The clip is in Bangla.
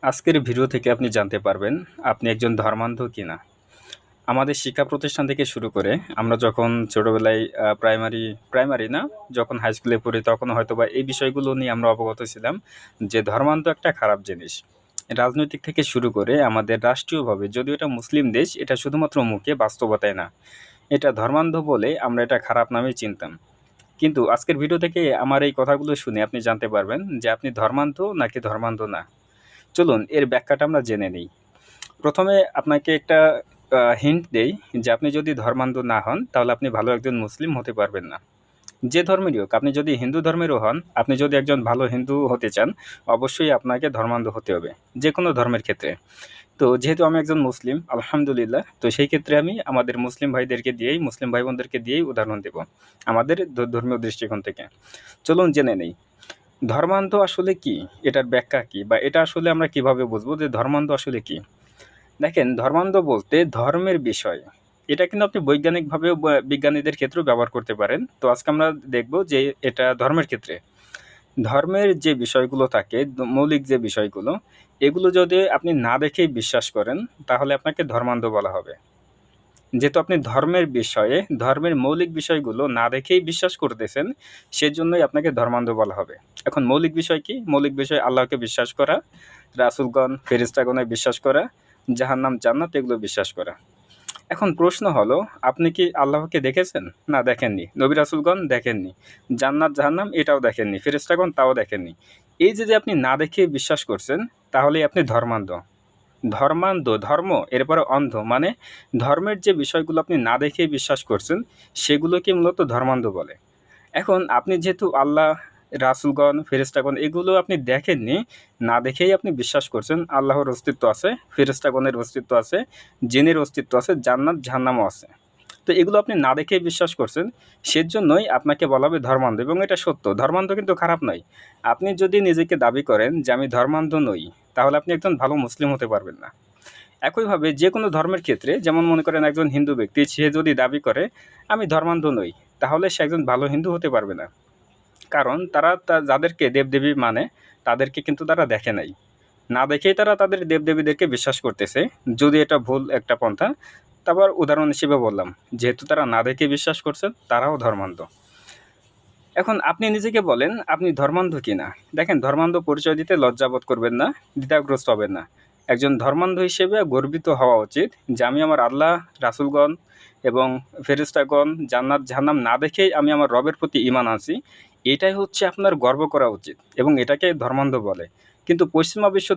আজকের ভিডিও থেকে আপনি জানতে পারবেন আপনি একজন ধর্মান্ধ কিনা। আমাদের শিক্ষা প্রতিষ্ঠান থেকে শুরু করে আমরা যখন ছোটবেলায় প্রাইমারি না, যখন হাই স্কুলে পড়ি তখন হয়তোবা এই বিষয়গুলো নিয়ে আমরা অবগত ছিলাম যে ধর্মান্ধ একটা খারাপ জিনিস। রাজনৈতিক থেকে শুরু করে আমাদের রাষ্ট্রীয়ভাবে, যদিও এটা মুসলিম দেশ, এটা শুধুমাত্র মুখে, বাস্তবতায় না। এটা ধর্মান্ধ বলে আমরা এটা খারাপ নামেই চিনতাম। কিন্তু আজকের ভিডিও থেকে আমার এই কথাগুলো শুনে আপনি জানতে পারবেন যে আপনি ধর্মান্ধ নাকি ধর্মান্ধ না। চলুন এর ব্যাখ্যাটা আমরা জেনে নিই। প্রথমে আপনাকে একটা হিন্ট দেই যে আপনি যদি ধর্মান্ধ না হন তাহলে আপনি ভালো একজন মুসলিম হতে পারবেন না। যে ধর্মেরই হোক, আপনি যদি হিন্দু ধর্মেরও হন, আপনি যদি একজন ভালো হিন্দু হতে চান, অবশ্যই আপনাকে ধর্মান্ধ হতে হবে, যে কোনো ধর্মের ক্ষেত্রে। তো যেহেতু আমি একজন মুসলিম, আলহামদুলিল্লাহ, তো সেই ক্ষেত্রে আমি আমাদের মুসলিম ভাই বোনদেরকে দিয়েই উদাহরণ দেব আমাদের ধর্মীয় দৃষ্টিকোণ থেকে। চলুন জেনে নেই ধর্মান্ধ আসলে কি, এটার ব্যাখ্যা কি, বা এটা আসলে আমরা কিভাবে বুঝবো যে ধর্মান্ধ আসলে কি। দেখেন, ধর্মান্ধ বলতে ধর্মের বিষয়, এটা কিন্তু আপনি বৈজ্ঞানিকভাবেও বিজ্ঞানীদের ক্ষেত্রেও ব্যবহার করতে পারেন। তো আজকে আমরা দেখব যে এটা ধর্মের ক্ষেত্রে। ধর্মের যে বিষয়গুলো থাকে, মৌলিক যে বিষয়গুলো, এগুলো যদি আপনি না দেখেই বিশ্বাস করেন তাহলে আপনাকে ধর্মান্ধ বলা হবে। যেহেতু আপনি ধর্মের বিষয়ে, ধর্মের মৌলিক বিষয়গুলো না দেখেই বিশ্বাস করতেছেন, সেজন্যই আপনাকে ধর্মান্ধ বলা হবে। এখন মৌলিক বিষয় কি? মৌলিক বিষয় আল্লাহকে বিশ্বাস করা, রাসূলগণ, ফেরেশতাগণে বিশ্বাস করা, জাহান্নাম, জান্নাত এগুলো বিশ্বাস করা। এখন প্রশ্ন হলো, আপনি কি আল্লাহকে দেখেছেন? না, দেখেননি। নবী রাসূলগণ দেখেননি। জান্নাত, জাহান্নাম এটাও দেখেননি। ফেরেশতাগণ তাও দেখেননি। এই যে আপনি না দেখে বিশ্বাস করছেন, তাহলেই আপনি ধর্মান্ধ। ধর্মান্ধ, ধর্ম এরপরে অন্ধ, মানে ধর্মের যে বিষয়গুলো আপনি না দেখেই বিশ্বাস করছেন, সেগুলোকে মূলত ধর্মান্ধ বলে। এখন আপনি যেহেতু আল্লাহ, রাসূলগণ, ফেরেশতাগণ এগুলো আপনি দেখেননি, না দেখেই আপনি বিশ্বাস করছেন আল্লাহর অস্তিত্ব আছে, ফেরেশতাগণের অস্তিত্ব আছে, জিনের অস্তিত্ব আছে, জান্নাত, জাহান্নামও আছে। তো এগুলো আপনি না দেখেই বিশ্বাস করছেন, সেজন্যই আপনাকে বলা হবে ধর্মান্ধ, এবং এটা সত্য। ধর্মান্ধ কিন্তু খারাপ নয়। আপনি যদি নিজেকে দাবি করেন যে আমি ধর্মান্ধ নই, তাহলে আপনি একজন ভালো মুসলিম হতে পারবেন না। একইভাবে যে কোনো ধর্মের ক্ষেত্রে, যেমন মনে করেন একজন হিন্দু ব্যক্তি, সে যদি দাবি করে আমি ধর্মান্ধ নই, তাহলে সে একজন ভালো হিন্দু হতে পারবে না। কারণ তারা যাদেরকে দেবদেবী মানে, তাদেরকে কিন্তু তারা দেখে নাই। না দেখেই তারা তাদের দেবদেবীদেরকে বিশ্বাস করতেছে, যদি এটা ভুল একটা পন্থা। তারপর উদাহরণ হিসেবে বললাম, যেহেতু তারা না দেখে বিশ্বাস করছেন, তারাও ধর্মান্ধ। এখন আপনি নিজেকে বলেন আপনি ধর্মান্ধ কিনা। দেখেন, ধর্মান্ধ পরিচয় দিতে লজ্জাবোধ করবেন না, দ্বিধাগ্রস্ত হবেন না। একজন ধর্মান্ধ হিসেবে গর্বিত হওয়া উচিত যে আমি আমার আল্লাহ, রাসূলগণ এবং ফেরেশতাগণ, জান্নাত, জাহান্নাম না দেখেই আমি আমার রবের প্রতি ঈমান আনছি। এটাই হচ্ছে আপনার গর্ব করা উচিত, এবং এটাকে ধর্মান্ধ বলে। কিন্তু পশ্চিমা বিশ্ব